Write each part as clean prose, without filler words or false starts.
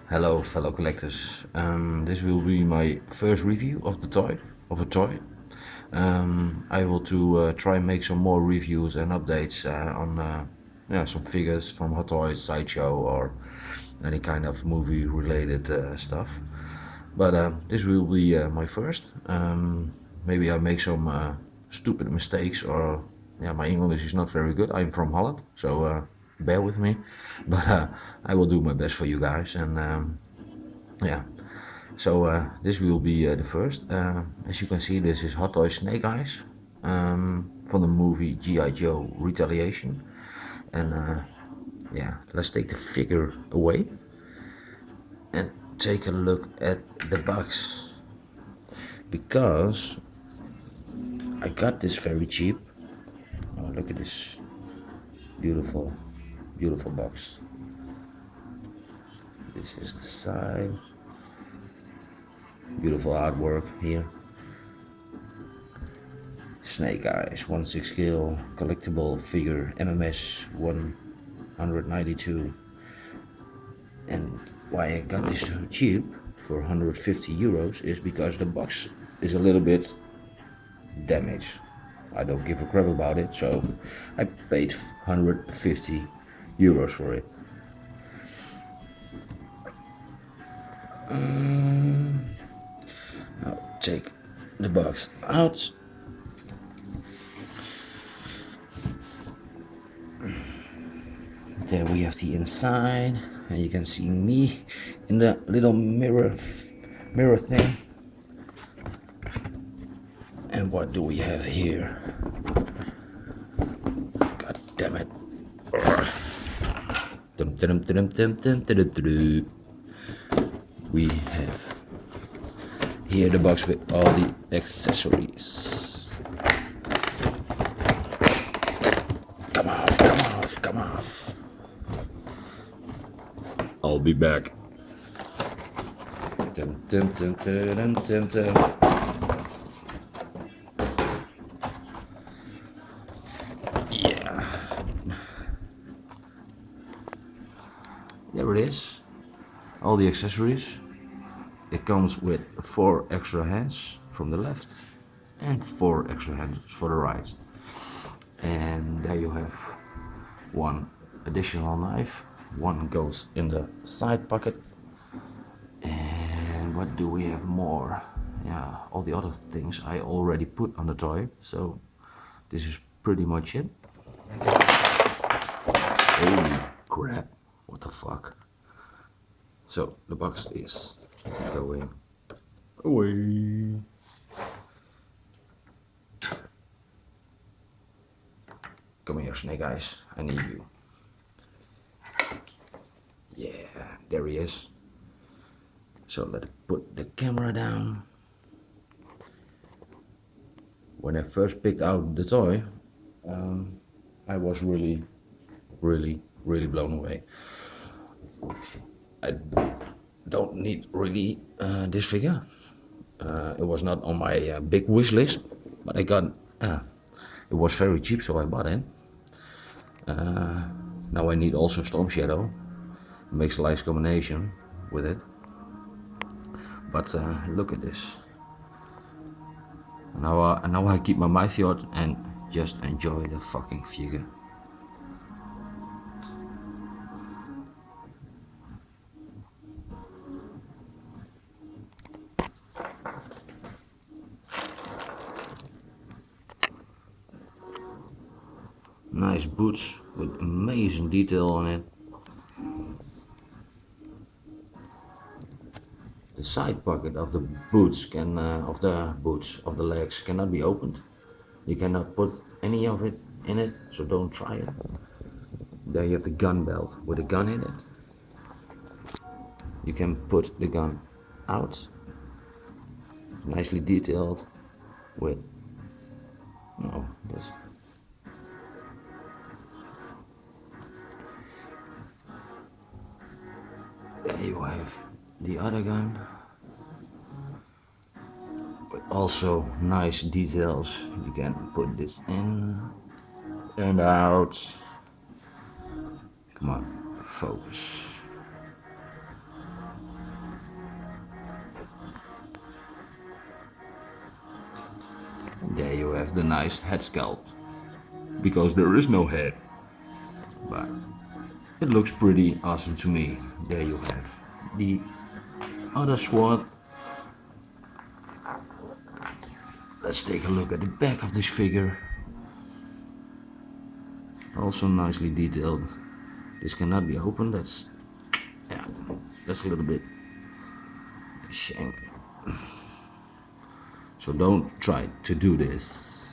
Hello fellow collectors. This will be my first review of a toy. I will try and make some more reviews and updates on some figures from Hot Toys, Sideshow, or any kind of movie related stuff. But this will be my first. Maybe I make some stupid mistakes, or yeah, my English is not very good. I'm from Holland, so bear with me. But I will do my best for you guys, and yeah. So this will be the first. As you can see, this is Hot Toys Snake Eyes from the movie G.I. Joe Retaliation. And yeah, let's take the figure away and take a look at the box, because I got this very cheap. Oh, look at this beautiful, beautiful box. This is the side. Beautiful artwork here. Snake Eyes 1/6 scale collectible figure, MMS 192. And why I got this so cheap for 150 euros is because the box is a little bit damaged. I don't give a crap about it, so I paid 150 euros for it. I'll take the box out. There we have the inside, and you can see me in the little mirror thing. And what do we have here? God damn it. We have here the box with all the accessories. Come off, come off, come off. I'll be back. Yeah. There it is. All the accessories. It comes with 4 extra hands from the left and 4 extra hands for the right. And there you have one additional knife. One goes in the side pocket. And what do we have more? Yeah, all the other things I already put on the toy, so this is pretty much it. Holy crap, what the fuck. So the box is going away. Come here, Snake Eyes, I need you. Yeah, there he is. So let's put the camera down. When I first picked out the toy, I was really blown away. I don't need really this figure. It was not on my big wish list, but I got it was very cheap, so I bought it. Now I need also Storm Shadow. It makes a nice combination with it. But look at this. Now I keep my mouth shut and just enjoy the fucking figure. Nice boots with amazing detail on it. The side pocket of the boots of the legs cannot be opened. You cannot put any of it in it, so don't try it. There you have the gun belt with a gun in it. You can put the gun out. Nicely detailed with this. There you have the other gun with also nice details. You can put this in and out. Come on, focus. nice head sculpt, because there is no head, but it looks pretty awesome to me. There you have the other sword. Let's take a look at the back of this figure. Also nicely detailed. This cannot be opened. That's a little bit shame. So don't try to do this.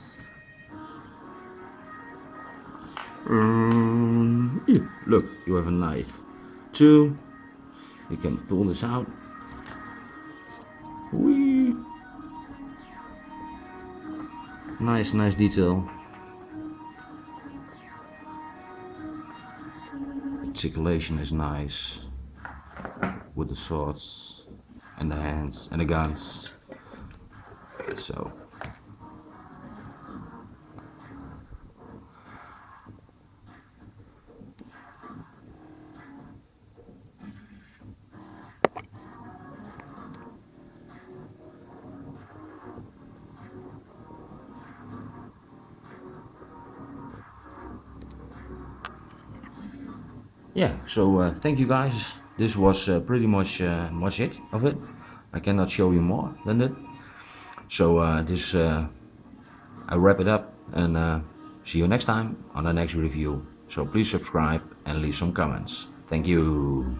Look, you have a knife too. You can pull this out. Whee! Nice detail. Articulation is nice with the swords and the hands and the guns. So yeah, so thank you guys. This was pretty much it of it. I cannot show you more than that. So I wrap it up, and see you next time on the next review. So please subscribe and leave some comments. Thank you.